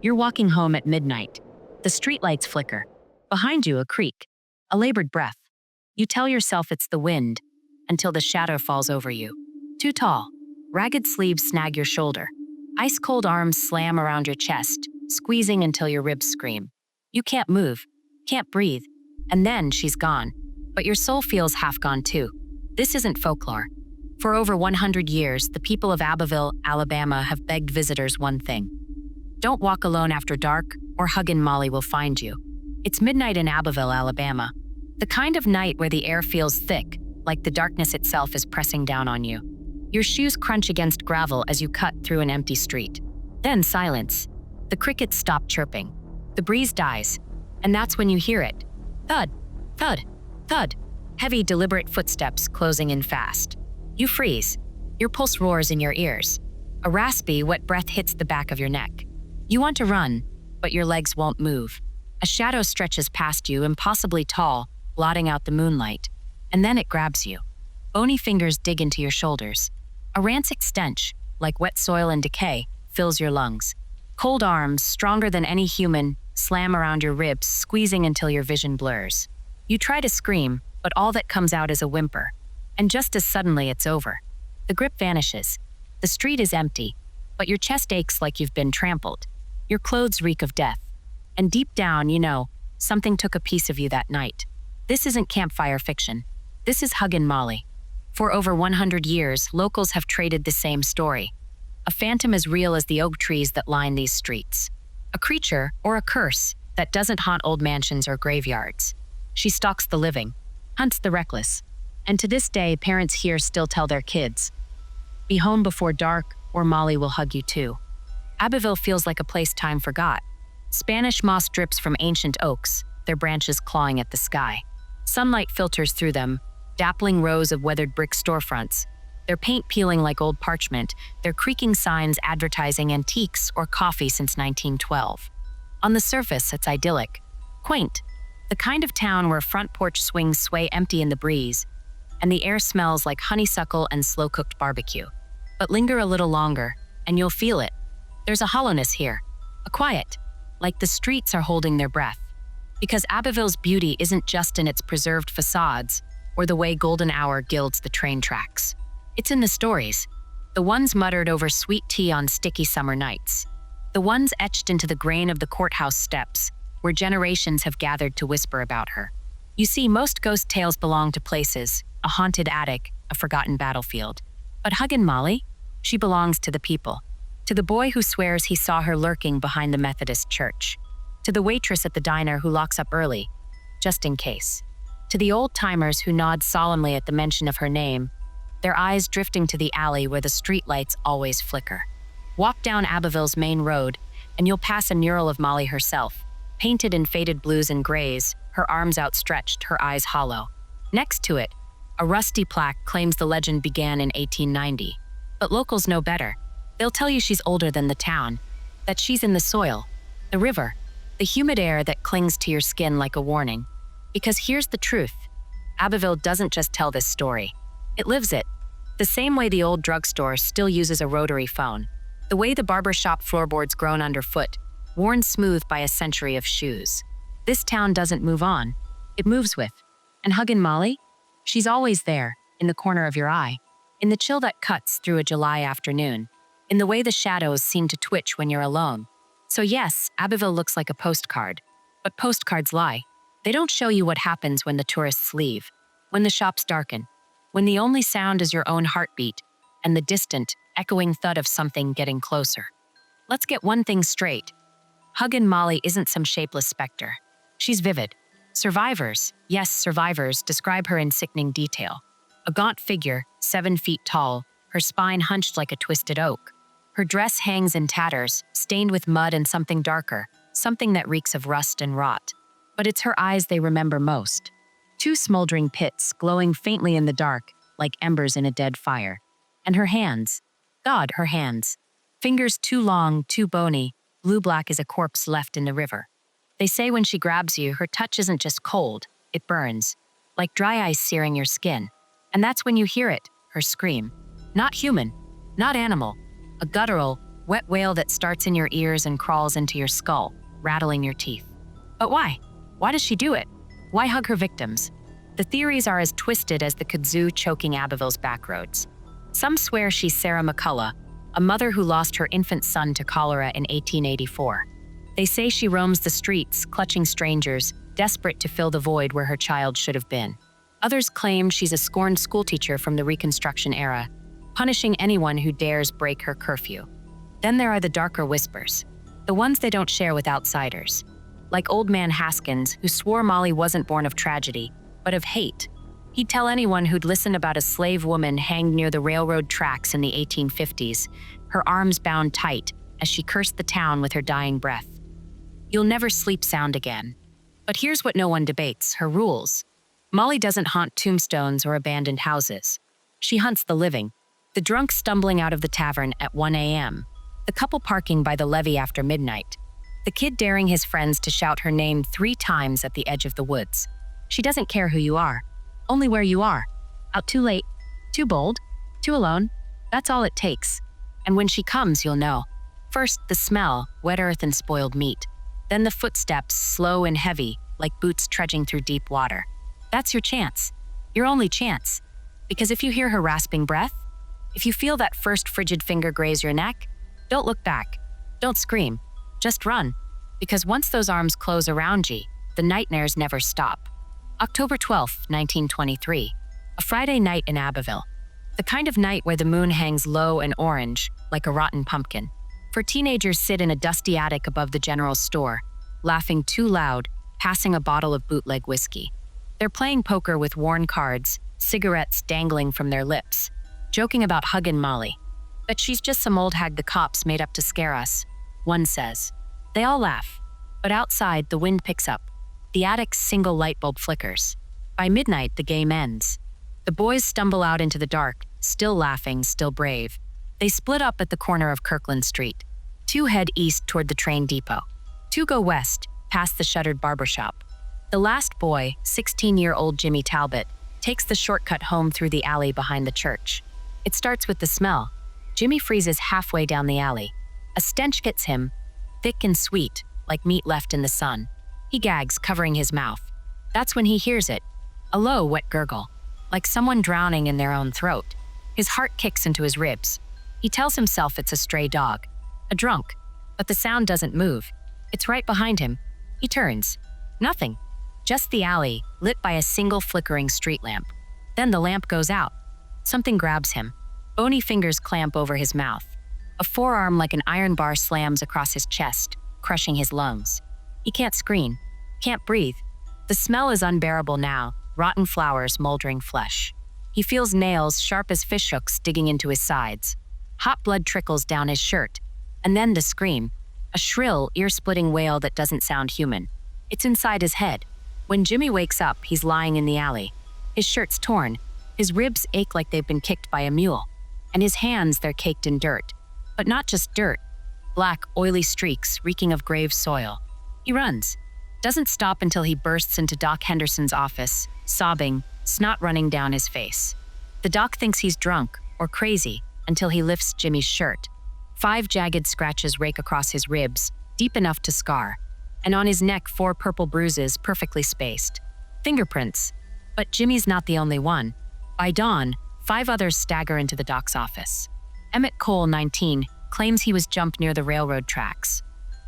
You're walking home at midnight. The streetlights flicker. Behind you, a creak. A labored breath. You tell yourself it's the wind, until the shadow falls over you. Too tall. Ragged sleeves snag your shoulder. Ice-cold arms slam around your chest, squeezing until your ribs scream. You can't move, can't breathe, and then she's gone. But your soul feels half gone too. This isn't folklore. For over 100 years, the people of Abbeville, Alabama have begged visitors one thing. Don't walk alone after dark, or Huggin Molly will find you. It's midnight in Abbeville, Alabama. The kind of night where the air feels thick, like the darkness itself is pressing down on you. Your shoes crunch against gravel as you cut through an empty street. Then silence. The crickets stop chirping. The breeze dies. And that's when you hear it. Thud, thud, thud. Heavy, deliberate footsteps closing in fast. You freeze. Your pulse roars in your ears. A raspy, wet breath hits the back of your neck. You want to run, but your legs won't move. A shadow stretches past you, impossibly tall, blotting out the moonlight. And then it grabs you. Bony fingers dig into your shoulders. A rancid stench, like wet soil and decay, fills your lungs. Cold arms, stronger than any human, slam around your ribs, squeezing until your vision blurs. You try to scream, but all that comes out is a whimper. And just as suddenly, it's over. The grip vanishes. The street is empty, but your chest aches like you've been trampled. Your clothes reek of death. And deep down, you know, something took a piece of you that night. This isn't campfire fiction. This is Huggin Molly. For over 100 years, locals have traded the same story. A phantom as real as the oak trees that line these streets. A creature, or a curse, that doesn't haunt old mansions or graveyards. She stalks the living, hunts the reckless. And to this day, parents here still tell their kids, be home before dark, or Molly will hug you too. Abbeville feels like a place time forgot. Spanish moss drips from ancient oaks, their branches clawing at the sky. Sunlight filters through them, dappling rows of weathered brick storefronts, their paint peeling like old parchment, their creaking signs advertising antiques or coffee since 1912. On the surface, it's idyllic, quaint, the kind of town where front porch swings sway empty in the breeze, and the air smells like honeysuckle and slow-cooked barbecue. But linger a little longer, and you'll feel it. There's a hollowness here, a quiet, like the streets are holding their breath. Because Abbeville's beauty isn't just in its preserved facades or the way golden hour gilds the train tracks. It's in the stories, the ones muttered over sweet tea on sticky summer nights, the ones etched into the grain of the courthouse steps, where generations have gathered to whisper about her. You see, most ghost tales belong to places, a haunted attic, a forgotten battlefield. But Huggin Molly? She belongs to the people. To the boy who swears he saw her lurking behind the Methodist church. To the waitress at the diner who locks up early, just in case. To the old-timers who nod solemnly at the mention of her name, their eyes drifting to the alley where the streetlights always flicker. Walk down Abbeville's main road, and you'll pass a mural of Molly herself, painted in faded blues and grays, her arms outstretched, her eyes hollow. Next to it, a rusty plaque claims the legend began in 1890. But locals know better. They'll tell you she's older than the town, that she's in the soil, the river, the humid air that clings to your skin like a warning. Because here's the truth. Abbeville doesn't just tell this story. It lives it. The same way the old drugstore still uses a rotary phone. The way the barbershop floorboards groan underfoot, worn smooth by a century of shoes. This town doesn't move on. It moves with. And Huggin Molly? She's always there, in the corner of your eye. In the chill that cuts through a July afternoon. In the way the shadows seem to twitch when you're alone. So yes, Abbeville looks like a postcard. But postcards lie. They don't show you what happens when the tourists leave, when the shops darken, when the only sound is your own heartbeat and the distant, echoing thud of something getting closer. Let's get one thing straight. Huggin Molly isn't some shapeless specter. She's vivid. Survivors, yes, survivors, describe her in sickening detail. A gaunt figure, 7 feet tall, her spine hunched like a twisted oak. Her dress hangs in tatters, stained with mud and something darker, something that reeks of rust and rot. But it's her eyes they remember most. 2 smoldering pits, glowing faintly in the dark, like embers in a dead fire. And her hands. God, her hands. Fingers too long, too bony, blue-black as a corpse left in the river. They say when she grabs you, her touch isn't just cold, it burns, like dry ice searing your skin. And that's when you hear it, her scream. Not human, not animal, a guttural, Wet wail that starts in your ears and crawls into your skull, rattling your teeth. But why? Why does she do it? Why hug her victims? The theories are as twisted as the kudzu choking Abbeville's backroads. Some swear she's Sarah McCullough, a mother who lost her infant son to cholera in 1884. They say she roams the streets, clutching strangers, desperate to fill the void where her child should have been. Others claim she's a scorned schoolteacher from the Reconstruction era, punishing anyone who dares break her curfew. Then there are the darker whispers, the ones they don't share with outsiders. Like Old Man Haskins, who swore Molly wasn't born of tragedy, but of hate. He'd tell anyone who'd listen about a slave woman hanged near the railroad tracks in the 1850s, her arms bound tight as she cursed the town with her dying breath. You'll never sleep sound again. But here's what no one debates, her rules. Molly doesn't haunt tombstones or abandoned houses. She hunts the living, the drunk stumbling out of the tavern at 1 a.m., the couple parking by the levee after midnight, the kid daring his friends to shout her name 3 times at the edge of the woods. She doesn't care who you are, only where you are. Out too late, too bold, too alone. That's all it takes. And when she comes, you'll know. First, the smell, wet earth and spoiled meat. Then the footsteps, slow and heavy, like boots trudging through deep water. That's your chance. Your only chance. Because if you hear her rasping breath, if you feel that first frigid finger graze your neck, don't look back. Don't scream. Just run. Because once those arms close around you, the nightmares never stop. October 12, 1923. A Friday night in Abbeville. The kind of night where the moon hangs low and orange, like a rotten pumpkin. For teenagers sit in a dusty attic above the general store, laughing too loud, passing a bottle of bootleg whiskey. They're playing poker with worn cards, cigarettes dangling from their lips, joking about Huggin Molly. But she's just some old hag the cops made up to scare us, one says. They all laugh. But outside, the wind picks up. The attic's single light bulb flickers. By midnight, the game ends. The boys stumble out into the dark, still laughing, still brave. They split up at the corner of Kirkland Street. 2 head east toward the train depot. 2 go west, past the shuttered barbershop. The last boy, 16-year-old Jimmy Talbot, takes the shortcut home through the alley behind the church. It starts with the smell. Jimmy freezes halfway down the alley. A stench gets him, thick and sweet, like meat left in the sun. He gags, covering his mouth. That's when he hears it. A low, wet gurgle, like someone drowning in their own throat. His heart kicks into his ribs. He tells himself it's a stray dog, a drunk, but the sound doesn't move. It's right behind him. He turns. Nothing. Just the alley, lit by a single flickering street lamp. Then the lamp goes out. Something grabs him. Bony fingers clamp over his mouth. A forearm like an iron bar slams across his chest, crushing his lungs. He can't scream, can't breathe. The smell is unbearable now, rotten flowers, moldering flesh. He feels nails sharp as fishhooks digging into his sides. Hot blood trickles down his shirt. And then the scream, a shrill, ear-splitting wail that doesn't sound human. It's inside his head. When Jimmy wakes up, he's lying in the alley. His shirt's torn. His ribs ache like they've been kicked by a mule. And his hands, they're caked in dirt. But not just dirt. Black, oily streaks reeking of grave soil. He runs. Doesn't stop until he bursts into Doc Henderson's office, sobbing, snot running down his face. The doc thinks he's drunk or crazy until he lifts Jimmy's shirt. 5 jagged scratches rake across his ribs, deep enough to scar. And on his neck, 4 purple bruises perfectly spaced. Fingerprints. But Jimmy's not the only one. By dawn, 5 others stagger into the doc's office. Emmett Cole, 19, claims he was jumped near the railroad tracks.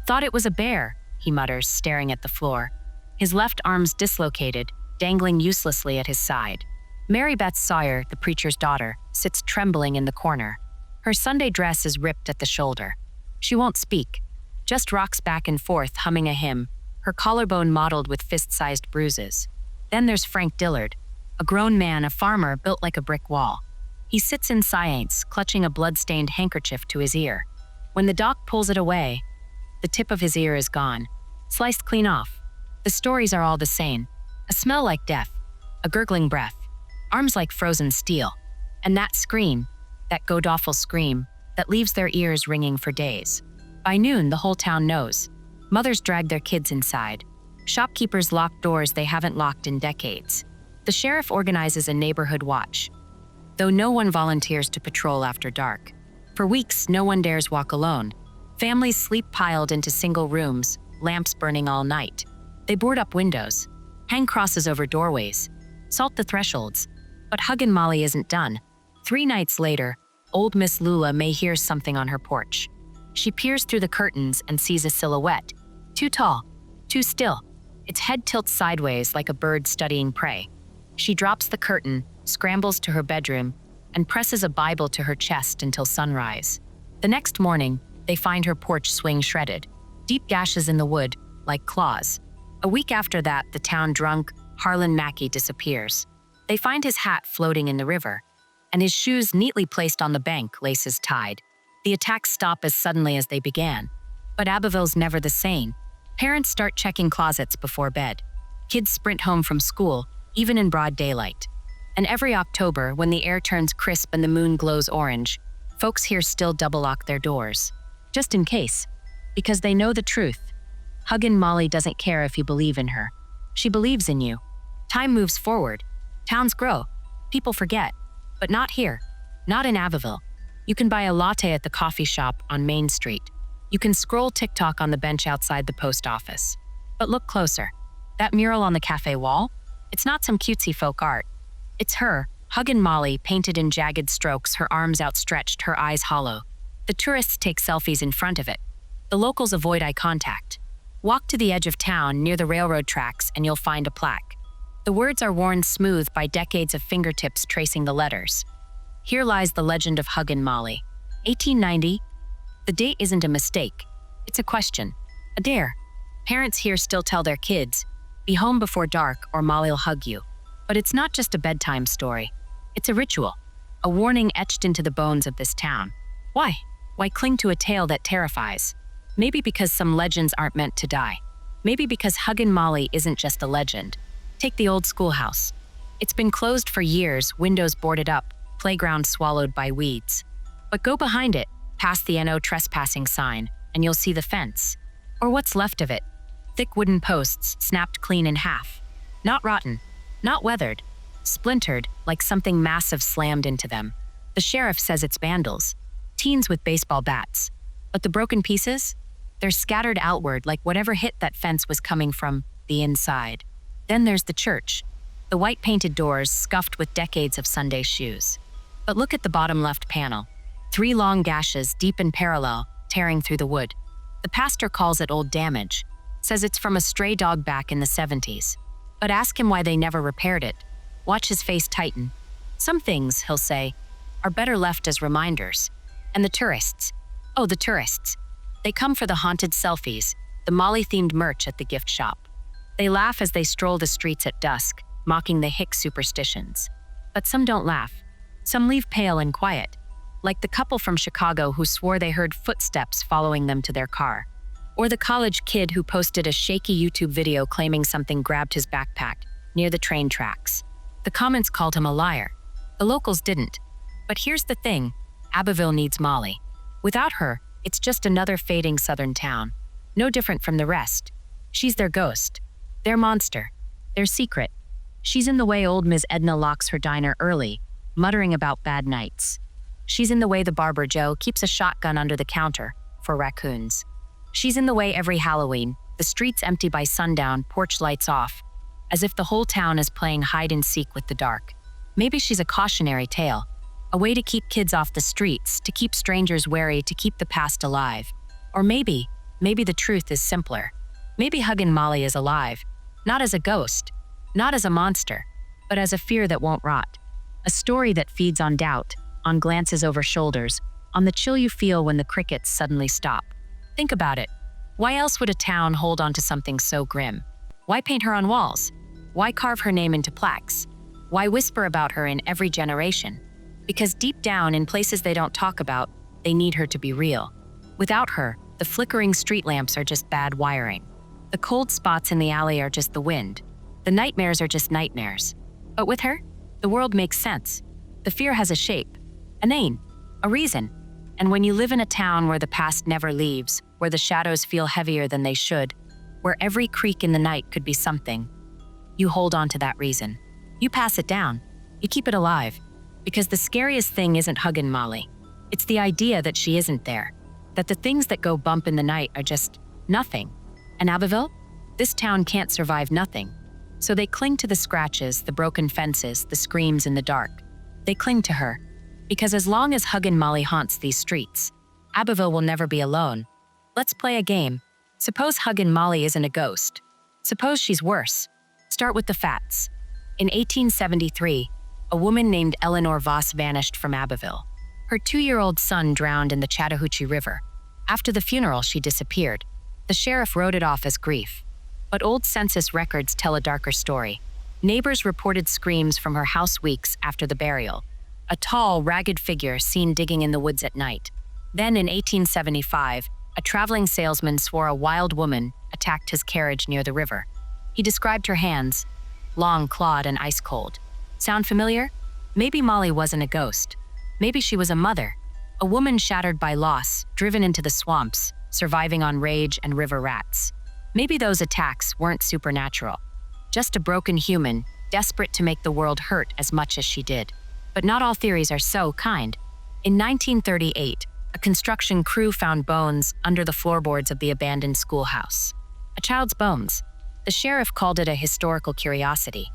Thought it was a bear, he mutters, staring at the floor. His left arm's dislocated, dangling uselessly at his side. Mary Beth Sawyer, the preacher's daughter, sits trembling in the corner. Her Sunday dress is ripped at the shoulder. She won't speak, just rocks back and forth, humming a hymn, her collarbone mottled with fist-sized bruises. Then there's Frank Dillard, a grown man, a farmer built like a brick wall. He sits in silence, clutching a blood-stained handkerchief to his ear. When the doc pulls it away, the tip of his ear is gone, sliced clean off. The stories are all the same. A smell like death, a gurgling breath, arms like frozen steel, and that scream, that god-awful scream, that leaves their ears ringing for days. By noon, the whole town knows. Mothers drag their kids inside. Shopkeepers lock doors they haven't locked in decades. The sheriff organizes a neighborhood watch, though no one volunteers to patrol after dark. For weeks, no one dares walk alone. Families sleep piled into single rooms, lamps burning all night. They board up windows, hang crosses over doorways, salt the thresholds. But Huggin Molly isn't done. 3 nights later, old Miss Lula may hear something on her porch. She peers through the curtains and sees a silhouette. Too tall, too still. Its head tilts sideways like a bird studying prey. She drops the curtain, scrambles to her bedroom, and presses a Bible to her chest until sunrise. The next morning, they find her porch swing shredded, deep gashes in the wood, like claws. A week after that, the town drunk Harlan Mackey disappears. They find his hat floating in the river, and his shoes neatly placed on the bank, laces tied. The attacks stop as suddenly as they began. But Abbeville's never the same. Parents start checking closets before bed. Kids sprint home from school, even in broad daylight. And every October, when the air turns crisp and the moon glows orange, folks here still double-lock their doors. Just in case. Because they know the truth. Huggin Molly doesn't care if you believe in her. She believes in you. Time moves forward. Towns grow. People forget. But not here. Not in Abbeville. You can buy a latte at the coffee shop on Main Street. You can scroll TikTok on the bench outside the post office. But look closer. That mural on the cafe wall? It's not some cutesy folk art. It's her, Huggin Molly, painted in jagged strokes, her arms outstretched, her eyes hollow. The tourists take selfies in front of it. The locals avoid eye contact. Walk to the edge of town near the railroad tracks and you'll find a plaque. The words are worn smooth by decades of fingertips tracing the letters. Here lies the legend of Huggin Molly. 1890. The date isn't a mistake. It's a question. A dare. Parents here still tell their kids, be home before dark or Molly'll hug you. But it's not just a bedtime story. It's a ritual. A warning etched into the bones of this town. Why? Why cling to a tale that terrifies? Maybe because some legends aren't meant to die. Maybe because Huggin Molly isn't just a legend. Take the old schoolhouse. It's been closed for years, windows boarded up, playground swallowed by weeds. But go behind it, past the NO trespassing sign, and you'll see the fence. Or what's left of it. Thick wooden posts, snapped clean in half. Not rotten, not weathered, splintered like something massive slammed into them. The sheriff says it's vandals, teens with baseball bats. But the broken pieces? They're scattered outward like whatever hit that fence was coming from the inside. Then there's the church. The white painted doors scuffed with decades of Sunday shoes. But look at the bottom left panel. 3 long gashes deep and parallel, tearing through the wood. The pastor calls it old damage, says it's from a stray dog back in the 70s. But ask him why they never repaired it. Watch his face tighten. Some things, he'll say, are better left as reminders. And the tourists. Oh, the tourists. They come for the haunted selfies, the Molly-themed merch at the gift shop. They laugh as they stroll the streets at dusk, mocking the hick superstitions. But some don't laugh. Some leave pale and quiet, like the couple from Chicago who swore they heard footsteps following them to their car. Or the college kid who posted a shaky YouTube video claiming something grabbed his backpack near the train tracks. The comments called him a liar. The locals didn't. But here's the thing, Abbeville needs Molly. Without her, it's just another fading southern town. No different from the rest. She's their ghost, their monster, their secret. She's in the way old Ms. Edna locks her diner early, muttering about bad nights. She's in the way the barber Joe keeps a shotgun under the counter for raccoons. She's in the way every Halloween, the streets empty by sundown, porch lights off, as if the whole town is playing hide-and-seek with the dark. Maybe she's a cautionary tale, a way to keep kids off the streets, to keep strangers wary, to keep the past alive. Or maybe the truth is simpler. Maybe Huggin Molly is alive, not as a ghost, not as a monster, but as a fear that won't rot. A story that feeds on doubt, on glances over shoulders, on the chill you feel when the crickets suddenly stop. Think about it. Why else would a town hold on to something so grim? Why paint her on walls? Why carve her name into plaques? Why whisper about her in every generation? Because deep down, in places they don't talk about, they need her to be real. Without her, the flickering street lamps are just bad wiring. The cold spots in the alley are just the wind. The nightmares are just nightmares. But with her, the world makes sense. The fear has a shape, a name, a reason. And when you live in a town where the past never leaves, where the shadows feel heavier than they should, where every creak in the night could be something, you hold on to that reason. You pass it down. You keep it alive. Because the scariest thing isn't Huggin Molly. It's the idea that she isn't there, that the things that go bump in the night are just nothing. And Abbeville? This town can't survive nothing. So they cling to the scratches, the broken fences, the screams in the dark. They cling to her. Because as long as Huggin Molly haunts these streets, Abbeville will never be alone. Let's play a game. Suppose Huggin Molly isn't a ghost. Suppose she's worse. Start with the facts. In 1873, a woman named Eleanor Voss vanished from Abbeville. Her 2-year-old son drowned in the Chattahoochee River. After the funeral, she disappeared. The sheriff wrote it off as grief. But old census records tell a darker story. Neighbors reported screams from her house weeks after the burial. A tall, ragged figure seen digging in the woods at night. Then in 1875, a traveling salesman swore a wild woman attacked his carriage near the river. He described her hands, long, clawed, and ice-cold. Sound familiar? Maybe Molly wasn't a ghost. Maybe she was a mother, a woman shattered by loss, driven into the swamps, surviving on rage and river rats. Maybe those attacks weren't supernatural, just a broken human, desperate to make the world hurt as much as she did. But not all theories are so kind. In 1938, a construction crew found bones under the floorboards of the abandoned schoolhouse. A child's bones. The sheriff called it a historical curiosity.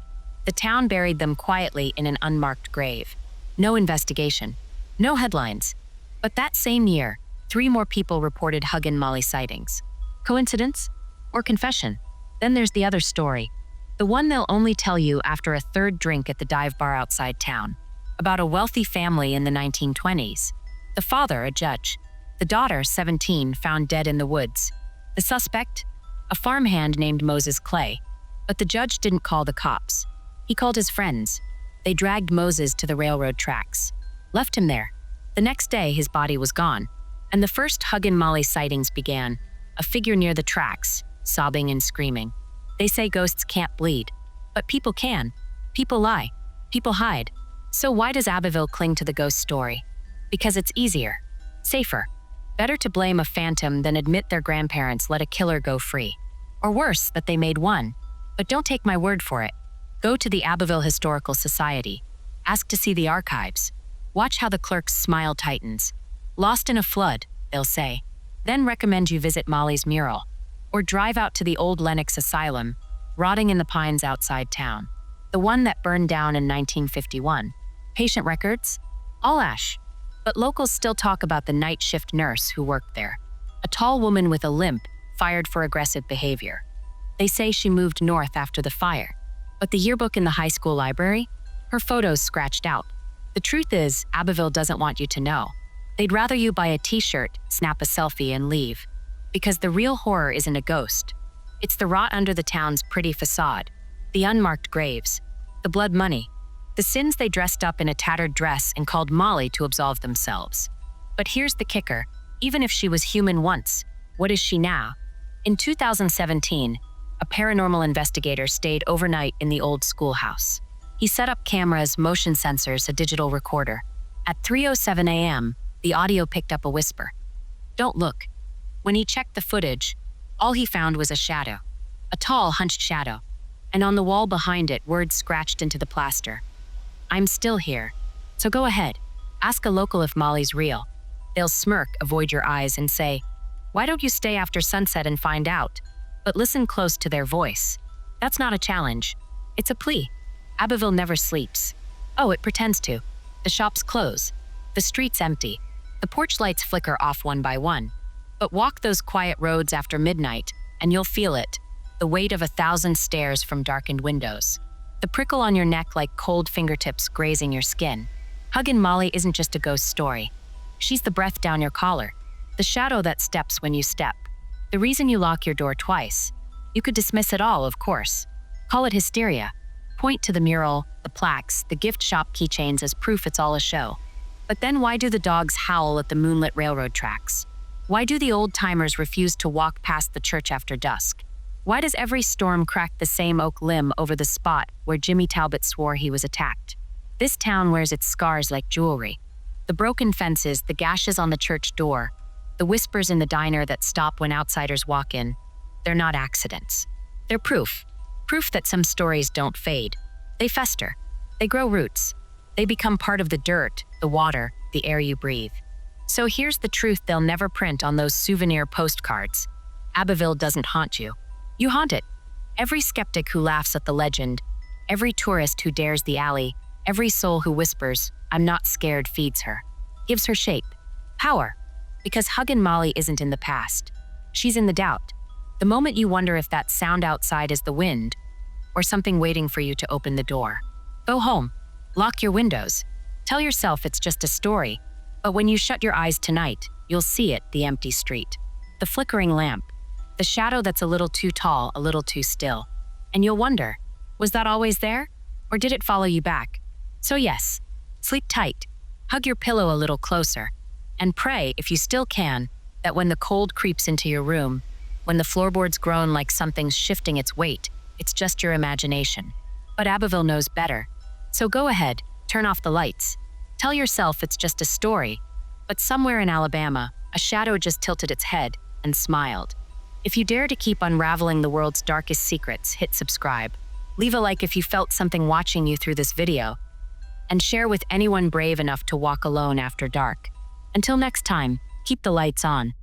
The town buried them quietly in an unmarked grave. No investigation. No headlines. But that same year, 3 more people reported Huggin Molly sightings. Coincidence? Or confession? Then there's the other story. The one they'll only tell you after a 3rd drink at the dive bar outside town. About a wealthy family in the 1920s. The father, a judge. The daughter, 17, found dead in the woods. The suspect? A farmhand named Moses Clay. But the judge didn't call the cops. He called his friends. They dragged Moses to the railroad tracks. Left him there. The next day, his body was gone. And the first Huggin Molly sightings began. A figure near the tracks, sobbing and screaming. They say ghosts can't bleed. But people can. People lie. People hide. So why does Abbeville cling to the ghost story? Because it's easier. Safer. Better to blame a phantom than admit their grandparents let a killer go free. Or worse, that they made one. But don't take my word for it. Go to the Abbeville Historical Society. Ask to see the archives. Watch how the clerk's smile tightens. Lost in a flood, they'll say. Then recommend you visit Molly's mural. Or drive out to the old Lenox Asylum, rotting in the pines outside town. The one that burned down in 1951. Patient records? All ash. But locals still talk about the night shift nurse who worked there. A tall woman with a limp, fired for aggressive behavior. They say she moved north after the fire. But the yearbook in the high school library? Her photo's scratched out. The truth is, Abbeville doesn't want you to know. They'd rather you buy a t-shirt, snap a selfie, and leave. Because the real horror isn't a ghost. It's the rot under the town's pretty facade. The unmarked graves. The blood money. The sins they dressed up in a tattered dress and called Molly to absolve themselves. But here's the kicker. Even if she was human once, what is she now? In 2017, a paranormal investigator stayed overnight in the old schoolhouse. He set up cameras, motion sensors, a digital recorder. At 3:07 a.m., the audio picked up a whisper. Don't look. When he checked the footage, all he found was a shadow. A tall, hunched shadow. And on the wall behind it, words scratched into the plaster. I'm still here. So go ahead. Ask a local if Molly's real. They'll smirk, avoid your eyes, and say, why don't you stay after sunset and find out? But listen close to their voice. That's not a challenge. It's a plea. Abbeville never sleeps. Oh, it pretends to. The shops close. The streets empty. The porch lights flicker off one by one. But walk those quiet roads after midnight, and you'll feel it. The weight of 1,000 stares from darkened windows. The prickle on your neck like cold fingertips grazing your skin. Huggin Molly isn't just a ghost story. She's the breath down your collar. The shadow that steps when you step. The reason you lock your door twice. You could dismiss it all, of course. Call it hysteria. Point to the mural, the plaques, the gift shop keychains as proof it's all a show. But then why do the dogs howl at the moonlit railroad tracks? Why do the old-timers refuse to walk past the church after dusk? Why does every storm crack the same oak limb over the spot where Jimmy Talbot swore he was attacked? This town wears its scars like jewelry. The broken fences, the gashes on the church door, the whispers in the diner that stop when outsiders walk in, they're not accidents. They're proof. Proof that some stories don't fade. They fester. They grow roots. They become part of the dirt, the water, the air you breathe. So here's the truth they'll never print on those souvenir postcards. Abbeville doesn't haunt you. You haunt it. Every skeptic who laughs at the legend, every tourist who dares the alley, every soul who whispers, "I'm not scared," feeds her. Gives her shape. Power. Because Huggin Molly isn't in the past. She's in the doubt. The moment you wonder if that sound outside is the wind, or something waiting for you to open the door. Go home. Lock your windows. Tell yourself it's just a story. But when you shut your eyes tonight, you'll see it, the empty street. The flickering lamp. The shadow that's a little too tall, a little too still. And you'll wonder, was that always there? Or did it follow you back? So yes, sleep tight. Hug your pillow a little closer. And pray, if you still can, that when the cold creeps into your room, when the floorboards groan like something's shifting its weight, it's just your imagination. But Abbeville knows better. So go ahead, turn off the lights. Tell yourself it's just a story, but somewhere in Alabama, a shadow just tilted its head and smiled. If you dare to keep unraveling the world's darkest secrets, hit subscribe. Leave a like if you felt something watching you through this video, and share with anyone brave enough to walk alone after dark. Until next time, keep the lights on.